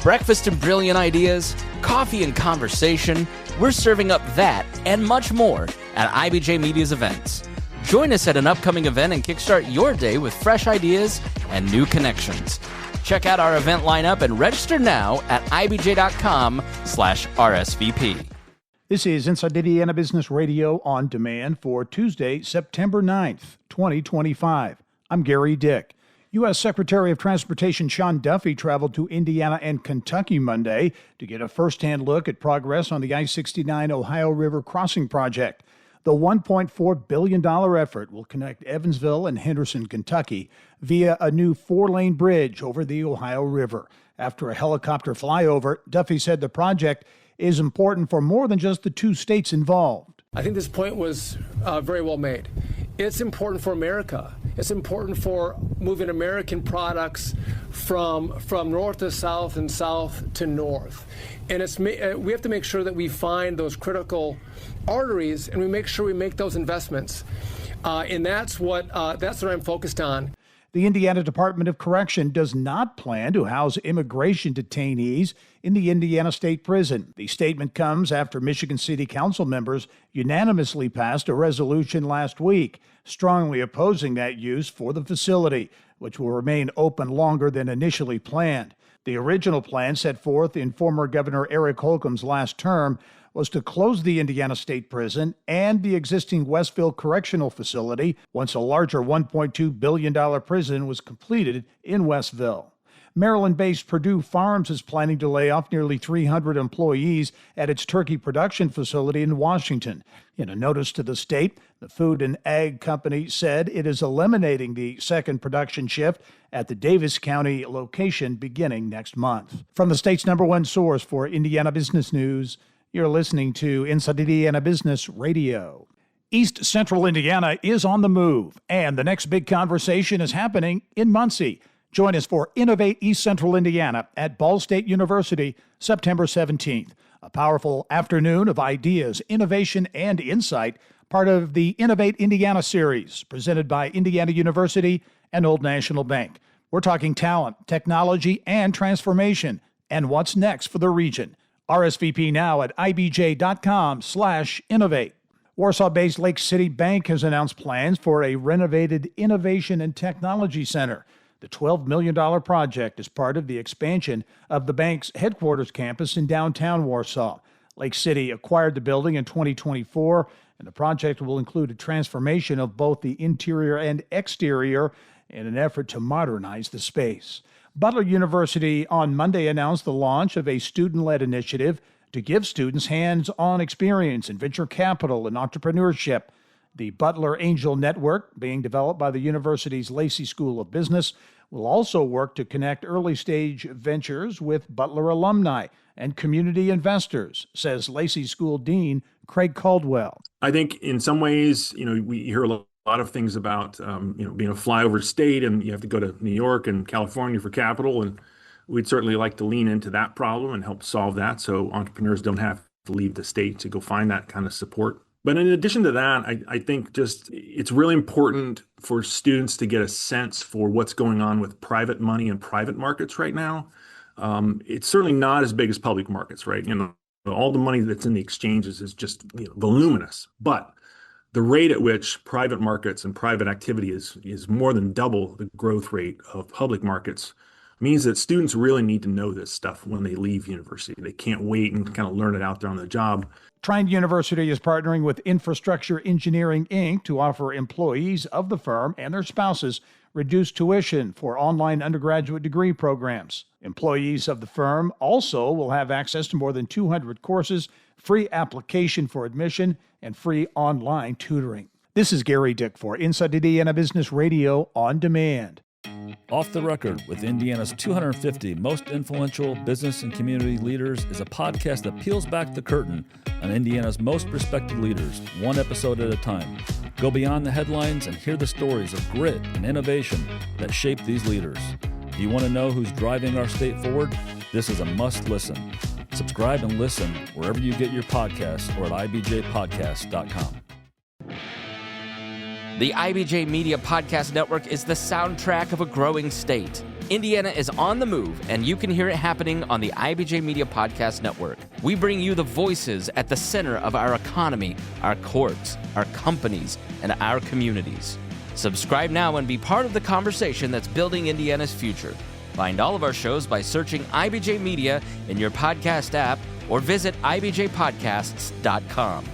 Breakfast and brilliant ideas, coffee and conversation, we're serving up that and much more at IBJ Media's events. Join us at an upcoming event and kickstart your day with fresh ideas and new connections. Check out our event lineup and register now at ibj.com/RSVP. This is Inside Indiana Business Radio on demand for Tuesday, September 9th, 2025. I'm Gary Dick. U.S. Secretary of Transportation Sean Duffy traveled to Indiana and Kentucky Monday to get a first-hand look at progress on the I-69 Ohio River crossing project. The $1.4 billion effort will connect Evansville and Henderson, Kentucky, via a new 4-lane bridge over the Ohio River. After a helicopter flyover, Duffy said the project is important for more than just the two states involved. I think this point was very well made. It's important for America. It's important for moving American products from north to south and south to north. And we have to make sure that we find those critical arteries and we make sure we make those investments. And that's what I'm focused on. The Indiana Department of Correction does not plan to house immigration detainees in the Indiana State Prison. The statement comes after Michigan City Council members unanimously passed a resolution last week, strongly opposing that use for the facility, which will remain open longer than initially planned. The original plan set forth in former Governor Eric Holcomb's last term was to close the Indiana State Prison and the existing Westville Correctional Facility once a larger $1.2 billion prison was completed in Westville. Maryland-based Perdue Farms is planning to lay off nearly 300 employees at its turkey production facility in Washington. In a notice to the state, the Food and Ag Company said it is eliminating the second production shift at the Davis County location beginning next month. From the state's #1 source for Indiana business news, you're listening to Inside Indiana Business Radio. East Central Indiana is on the move, and the next big conversation is happening in Muncie. Join us for Innovate East Central Indiana at Ball State University, September 17th. A powerful afternoon of ideas, innovation, and insight, part of the Innovate Indiana series, presented by Indiana University and Old National Bank. We're talking talent, technology, and transformation, and what's next for the region. RSVP now at ibj.com/innovate. Warsaw-based Lake City Bank has announced plans for a renovated Innovation and Technology Center. The $12 million project is part of the expansion of the bank's headquarters campus in downtown Warsaw. Lake City acquired the building in 2024, and the project will include a transformation of both the interior and exterior in an effort to modernize the space. Butler University on Monday announced the launch of a student-led initiative to give students hands-on experience in venture capital and entrepreneurship. The Butler Angel Network, being developed by the university's Lacey School of Business, will also work to connect early-stage ventures with Butler alumni and community investors, says Lacey School Dean Craig Caldwell. I think in some ways, we hear a lot of things about, being a flyover state and you have to go to New York and California for capital. And we'd certainly like to lean into that problem and help solve that so entrepreneurs don't have to leave the state to go find that kind of support. But in addition to that, I think just it's really important for students to get a sense for what's going on with private money and private markets right now. It's certainly not as big as public markets, right? All the money that's in the exchanges is just voluminous. But the rate at which private markets and private activity is more than double the growth rate of public markets means that students really need to know this stuff when they leave university. They can't wait and kind of learn it out there on the job. Trine University is partnering with Infrastructure Engineering, Inc. to offer employees of the firm and their spouses reduced tuition for online undergraduate degree programs. Employees of the firm also will have access to more than 200 courses, free application for admission, and free online tutoring. This is Gary Dick for Inside Indiana Business Radio on Demand. Off the Record with Indiana's 250 most influential business and community leaders is a podcast that peels back the curtain on Indiana's most respected leaders, one episode at a time. Go beyond the headlines and hear the stories of grit and innovation that shape these leaders. If you want to know who's driving our state forward, this is a must listen. Subscribe and listen wherever you get your podcasts or at ibjpodcast.com. The IBJ Media Podcast Network is the soundtrack of a growing state. Indiana is on the move, and you can hear it happening on the IBJ Media Podcast Network. We bring you the voices at the center of our economy, our courts, our companies, and our communities. Subscribe now and be part of the conversation that's building Indiana's future. Find all of our shows by searching IBJ Media in your podcast app or visit ibjpodcasts.com.